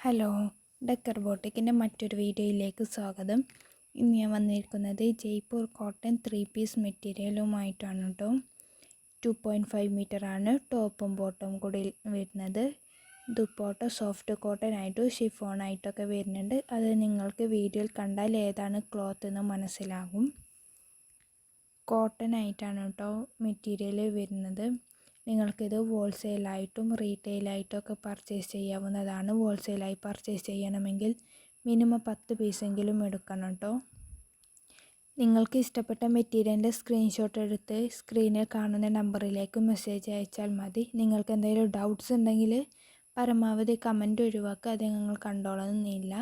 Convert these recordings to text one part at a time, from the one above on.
Hello, decker ബോട്ടിക്കിൻ്റെ മറ്റൊരു വീഡിയോയിലേക്ക് സ്വാഗതം. ഇന്ന് ഞാൻ വന്നിരിക്കുന്നത് ജയ്പൂർ കോട്ടൺ 3 പീസ് മെറ്റീരിയലുമായിട്ടാണ് കേട്ടോ. 2.5 മീറ്ററാണ് ടോപ്പും ബോട്ടവും കൂടി വരുന്നത്. ദുപ്പട്ട സോഫ്റ്റ് കോട്ടൺ ആയിട്ടും ഷിഫോൺ ആയിട്ടൊക്കെ വരുന്നുണ്ട്. അത് നിങ്ങൾക്ക് വീഡിയോയിൽ കണ്ടാൽ ഏതാണ് ക്ലോത്ത് എന്ന് മനസ്സിലാകും. കോട്ടൺ ആയിട്ടാണ് കേട്ടോ മെറ്റീരിയൽ വരുന്നത്. നിങ്ങൾക്കിത് ഹോൾസെയിലായിട്ടും റീറ്റെയിലായിട്ടും ഒക്കെ പർച്ചേസ് ചെയ്യാവുന്നതാണ്. ഹോൾസെയിലായി പർച്ചേസ് ചെയ്യണമെങ്കിൽ മിനിമം 10 പീസെങ്കിലും എടുക്കണം കേട്ടോ. നിങ്ങൾക്ക് ഇഷ്ടപ്പെട്ട മെറ്റീരിയലിൻ്റെ സ്ക്രീൻഷോട്ട് എടുത്ത് സ്ക്രീനിൽ കാണുന്ന നമ്പറിലേക്ക് മെസ്സേജ് അയച്ചാൽ മതി. നിങ്ങൾക്ക് എന്തെങ്കിലും ഡൗട്ട്സ് ഉണ്ടെങ്കിൽ പരമാവധി കമൻറ്റ് ഒഴിവാക്കുക. അത് ഞങ്ങൾ കണ്ടോളണമെന്നില്ല.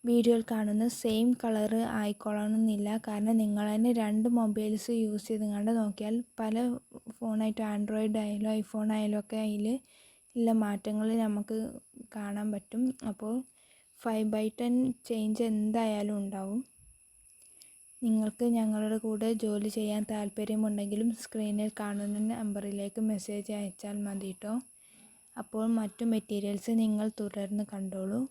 വീഡിയോയിൽ കാണുന്ന സെയിം കളറ് ആയിക്കോളണമെന്നില്ല. കാരണം നിങ്ങൾ തന്നെ 2 മൊബൈൽസ് യൂസ് ചെയ്തുകൊണ്ട് നോക്കിയാൽ പല ഫോണായിട്ട് ആൻഡ്രോയിഡ് ആയാലും ഐഫോൺ ആയാലും ഒക്കെ അതിൽ ഉള്ള മാറ്റങ്ങൾ നമുക്ക് കാണാൻ പറ്റും. അപ്പോൾ 5/10 ചേഞ്ച് എന്തായാലും ഉണ്ടാവും. നിങ്ങൾക്ക് ഞങ്ങളുടെ കൂടെ ജോലി ചെയ്യാൻ താല്പര്യമുണ്ടെങ്കിലും സ്ക്രീനിൽ കാണുന്ന നമ്പറിലേക്ക് മെസ്സേജ് അയച്ചാൽ മതി കേട്ടോ. അപ്പോൾ മറ്റു മെറ്റീരിയൽസ് നിങ്ങൾ തുടർന്ന് കണ്ടോളൂ.